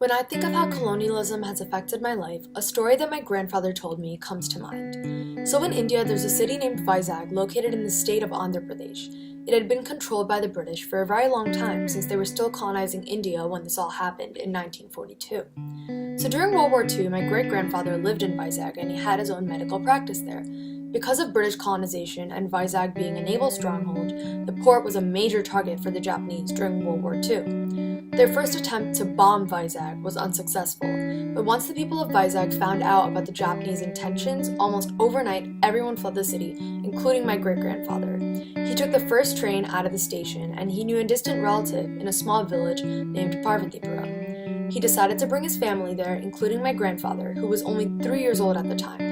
When I think of how colonialism has affected my life, a story that my grandfather told me comes to mind. So in India, there's a city named Vizag located in the state of Andhra Pradesh. It had been controlled by the British for a very long time since they were still colonizing India when this all happened in 1942. So during World War II, my great grandfather lived in Vizag and he had his own medical practice there. Because of British colonization and Vizag being a naval stronghold, the port was a major target for the Japanese during World War II. Their first attempt to bomb Vizag was unsuccessful, but once the people of Vizag found out about the Japanese intentions, almost overnight everyone fled the city, including my great-grandfather. He took the first train out of the station, and he knew a distant relative in a small village named Parvatipura. He decided to bring his family there, including my grandfather, who was only 3 years old at the time.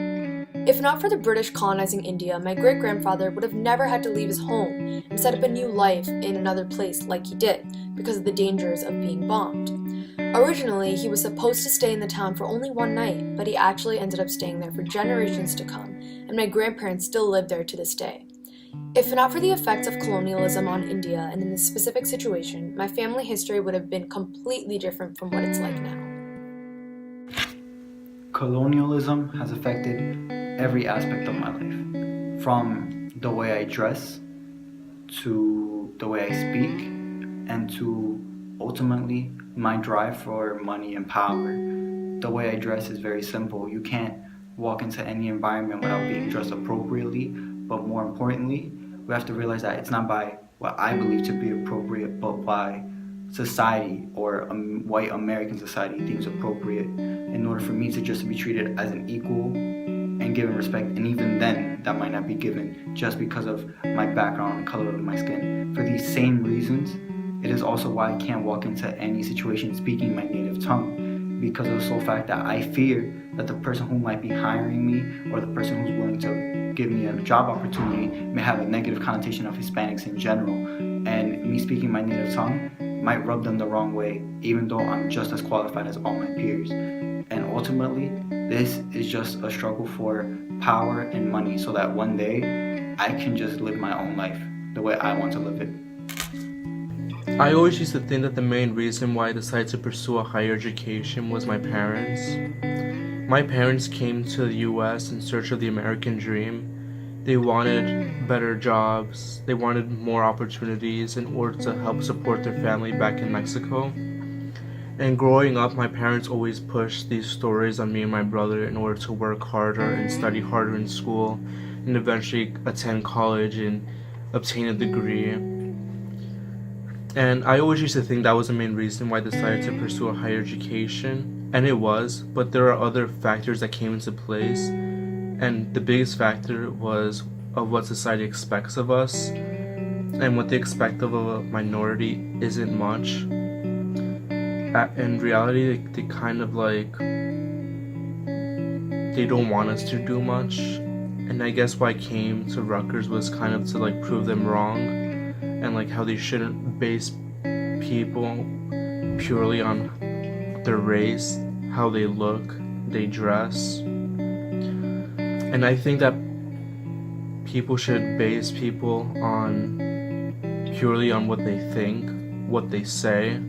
If not for the British colonizing India, my great-grandfather would have never had to leave his home and set up a new life in another place like he did, because of the dangers of being bombed. Originally, he was supposed to stay in the town for only one night, but he actually ended up staying there for generations to come, and my grandparents still live there to this day. If not for the effects of colonialism on India and in this specific situation, my family history would have been completely different from what it's like now. Colonialism has affected every aspect of my life, from the way I dress to the way I speak, and to ultimately my drive for money and power. The way I dress is very simple. You can't walk into any environment without being dressed appropriately, but more importantly, we have to realize that it's not by what I believe to be appropriate, but by society or white American society deems appropriate in order for me to just be treated as an equal and given respect. And even then, that might not be given just because of my background and color of my skin. For these same reasons, it is also why I can't walk into any situation speaking my native tongue, because of the sole fact that I fear that the person who might be hiring me or the person who's willing to give me a job opportunity may have a negative connotation of Hispanics in general, and me speaking my native tongue might rub them the wrong way, even though I'm just as qualified as all my peers. And ultimately, this is just a struggle for power and money so that one day I can just live my own life the way I want to live it. I always used to think that the main reason why I decided to pursue a higher education was my parents. My parents came to the US in search of the American dream. They wanted better jobs, they wanted more opportunities in order to help support their family back in Mexico. And growing up, my parents always pushed these stories on me and my brother in order to work harder and study harder in school and eventually attend college and obtain a degree. And I always used to think that was the main reason why I decided to pursue a higher education. And it was, but there are other factors that came into place. And the biggest factor was of what society expects of us. And what they expect of a minority isn't much. In reality, they kind of like, they don't want us to do much. And I guess why I came to Rutgers was kind of to like prove them wrong, and like how they shouldn't base people purely on their race, how they look, they dress. And I think that people should base people on purely on what they think, what they say,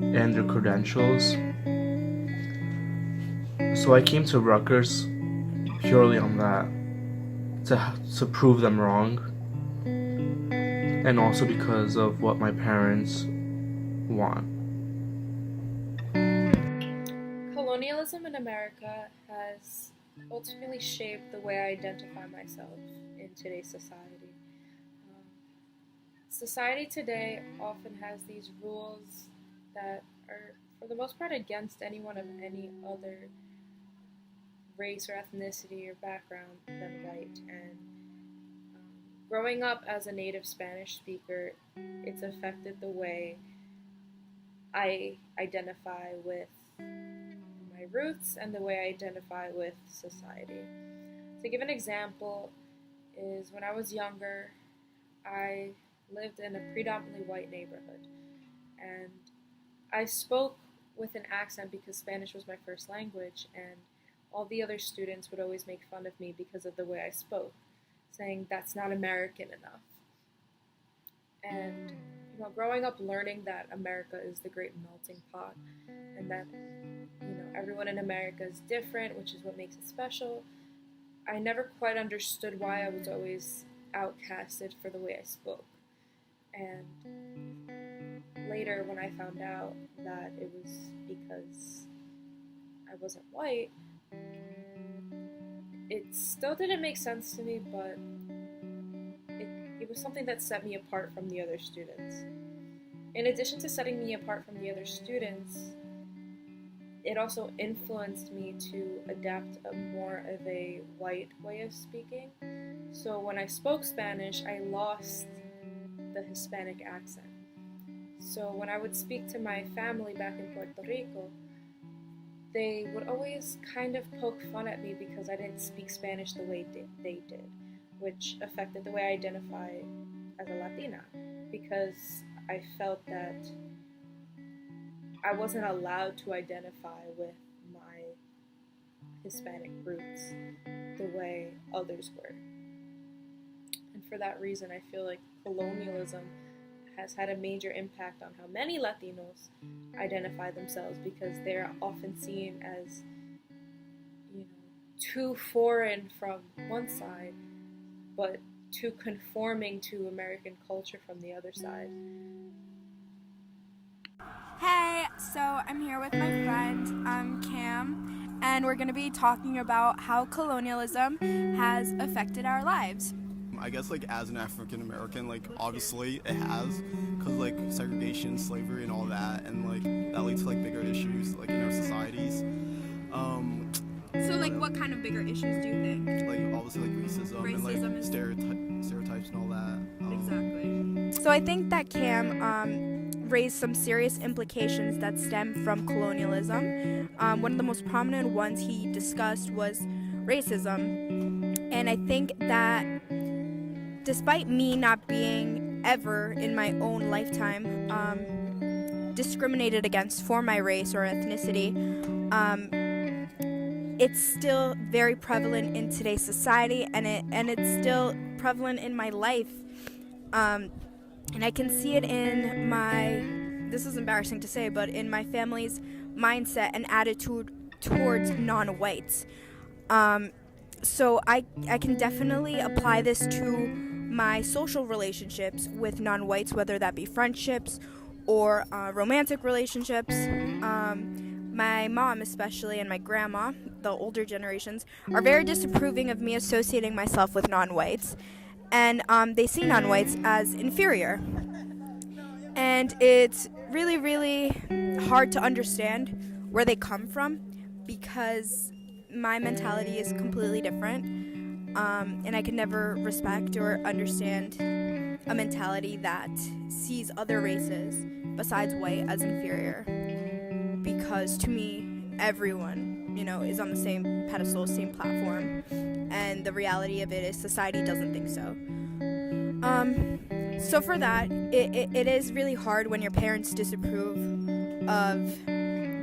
and their credentials. So I came to Rutgers purely on that, to prove them wrong, and also because of what my parents want. Colonialism in America has ultimately shaped the way I identify myself in today's society. Um, Society today often has these rules that are, for the most part, against anyone of any other race or ethnicity or background than white. And growing up as a native Spanish speaker, it's affected the way I identify with my roots and the way I identify with society. To give an example, is when I was younger, I lived in a predominantly white neighborhood, and I spoke with an accent because Spanish was my first language, and all the other students would always make fun of me because of the way I spoke, saying that's not American enough. And growing up learning that America is the great melting pot and that, everyone in America is different, which is what makes it special, I never quite understood why I was always outcasted for the way I spoke. And later, when I found out that it was because I wasn't white, it still didn't make sense to me, but it was something that set me apart from the other students. In addition to setting me apart from the other students, it also influenced me to adapt more of a white way of speaking. So when I spoke Spanish, I lost the Hispanic accent. So when I would speak to my family back in Puerto Rico, they would always kind of poke fun at me because I didn't speak Spanish the way they did, which affected the way I identify as a Latina, because I felt that I wasn't allowed to identify with my Hispanic roots the way others were. And for that reason, I feel like colonialism has had a major impact on how many Latinos identify themselves, because they're often seen as, too foreign from one side, but too conforming to American culture from the other side. Hey, so I'm here with my friend Cam, and we're going to be talking about how colonialism has affected our lives. I guess as an African American, obviously it has, because segregation, slavery, and all that, and that leads to bigger issues in our societies. So what kind of bigger issues do you think? Obviously racism and stereotypes and all that. Exactly. So I think that Cam raised some serious implications that stem from colonialism. One of the most prominent ones he discussed was racism, and I think that despite me not being ever in my own lifetime discriminated against for my race or ethnicity, it's still very prevalent in today's society, and it's still prevalent in my life. And I can see it in this is embarrassing to say, but in my family's mindset and attitude towards non-whites. So I can definitely apply this to my social relationships with non-whites, whether that be friendships or romantic relationships. My mom especially, and my grandma, the older generations, are very disapproving of me associating myself with non-whites. And they see non-whites as inferior. And it's really, really hard to understand where they come from, because my mentality is completely different. And I can never respect or understand a mentality that sees other races besides white as inferior. Because to me, everyone, is on the same pedestal, same platform. And the reality of it is society doesn't think so. So for that, it is really hard when your parents disapprove of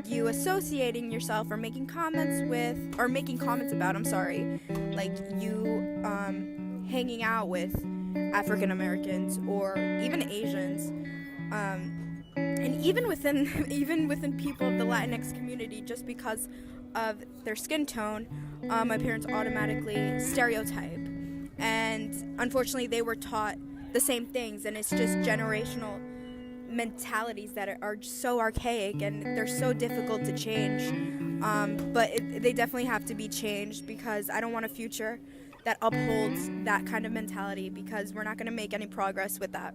you associating yourself or making comments about, you hanging out with African Americans or even Asians, and even within people of the Latinx community, just because of their skin tone, my parents automatically stereotype. And unfortunately, they were taught the same things, and it's just generational mentalities that are so archaic, and they're so difficult to change. But they definitely have to be changed, because I don't want a future that upholds that kind of mentality, because we're not going to make any progress with that.